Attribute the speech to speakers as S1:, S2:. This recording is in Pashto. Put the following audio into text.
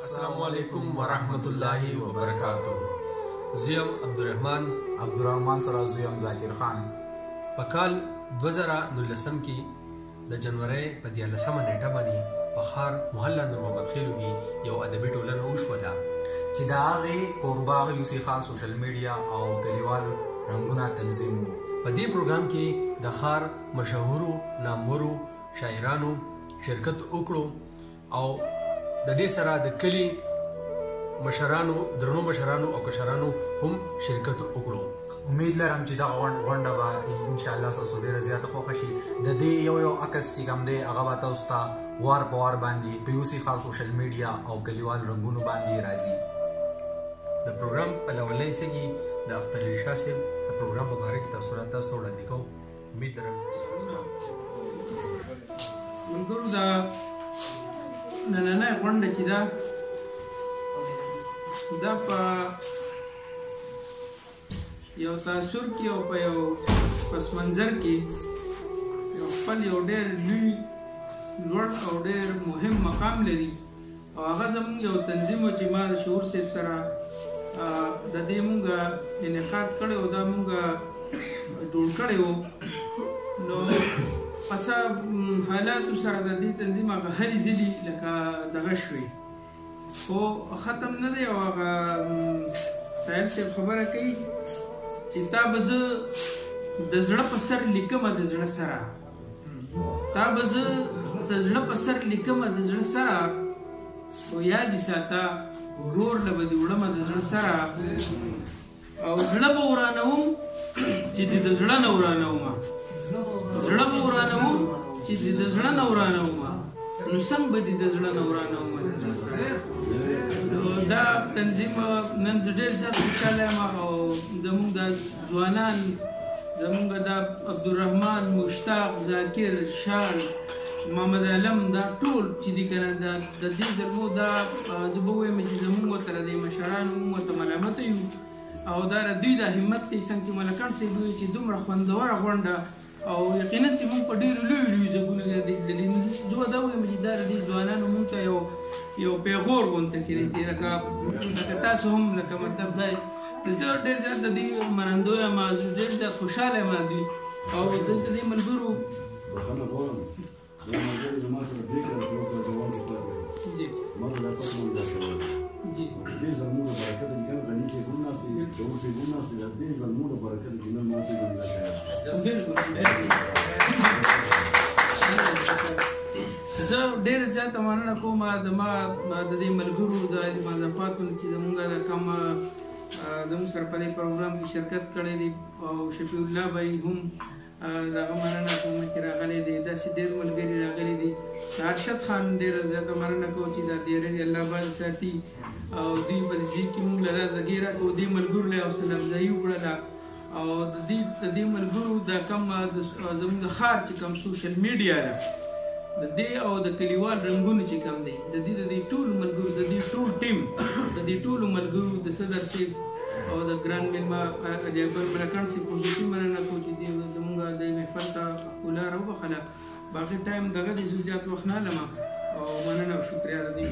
S1: السلام علیکم ورحمت الله وبرکاته. زیم عبدالرحمن
S2: سره زیم ذاکر خان.
S1: په کال 2019 کې د جنوري په 14 نیټه باندې په ښار محله نور محمد خیلو کې یو ادبي ټولنه وشوله
S2: چې د هغې کوربه یوسف خان سوشل میډیا او کلیوال رنګونه تنظیم و.
S1: په دې پروګرام کې د ښار مشهورو نامورو شاعرانو شرکت وکړو او د دې سره د کلي مشرانو درنو مشرانو او کشرانو هم شرکت وکړو.
S2: امید لرم چې دغه غونډه به انشاءالله ستاسو ډېره زیاته خوښه شي. د دې یو عکس چې کوم دی هغه به تاسو ته وار په وار باندې په یوسف خان سوشل میډیا او کلیوال رنګونو باندې راځي.
S1: د پروګرام په لومړنۍ حصه کې د اختر علي شاه صاحب د پروګرام په باره کې تاثرات تاسو ته وړاندې کوو. امید لرم چې تاسو
S3: ملګرو دا نننۍ غونډه چې دا په یو تاثر کې او په یو پس منظر کې یو خپل یو ډېر لوړ او ډېر مهم مقام لري او هغه زموږ یو تنظیم و چې ما د شعور صاحب سره د دې مونږ انعقاد کړی او دا مونږ جوړ کړی و. نو پس حالاتو سره د دې تنظیم هغه هرې ځلې لکه دغه شوې خو ختم نه دی او هغه سایل صاحب خبره کوي چې تا به زه د زړه په سر لیکمه د زړه سره تا به زه د زړه په سر لیکمه د زړه سره خو یاد یې ساته ورور له به دې وړمه د زړه سره او زړه به ورانوم چې د زړه نه ورانومه زړه به ورانوم چې د زړه نه ورانومه نو څنګه به دې د زړه نه ورانومه د زړه سره. دا تنظیم نن زه ډېر زیات خوشحاله یم او زموږ دا ځوانان زموږ دا عبدالرحمن مشتاق ذاکر شال محمد علم دا ټول چې دي که نه د دې زلمو دا زه به ووایم چې زموږ ورته د مشرانو موږ ورته ملامته یو او دا دوی دا همت دی څنګه چې ملکان صاحب وایي چې دومره خوندوره غونډه او یقینا چې موږ په ډېرو لویو ځایونو کې زه دا وایم چې دا د دې ځوانانو موږ ته یو پیغور غونته کړی دی لکه تاسو هم لکه مطلب دا زه ډېر زیات د دې منندو یم ډېر زیات خوشحاله یم دوی او دلته دې ملګرو زه ډېره زیاته مننه کوم د دې ملګرو د مضافاتو چې زموږ د کوم زموږ سره په دې پروګرام کې شرکت کړی دی او شفیع الله بھائی هم د هغه مننه کوم چې راغلی دی. داسې ډېر ملګري راغلي دي. د ارشد خان ډېره زیاته مننه کوم چې دا ډېر الله بال ساتي او دوی په دې کې موږ له دا زګې راکړو دې ملګرو له حوصله افزایي وکړله او د دې ملګرو دا کوم زموږ د ښار چې کوم سوشل میډیا ده د دې او د کلیوال رنګونو چې کوم دی د دې ټولو ملګرو د دې ټول ټیم د دې ټولو ملګرو د صدر صاحب او د ګران میلمه علي اکبر ملکان صاحب خصوصي مننه کوم چې زموږ د محفل ته ښکلا راوبخله. باقي ټایم دغه د زیات وخت نه لمه او مننه او شکریه د دې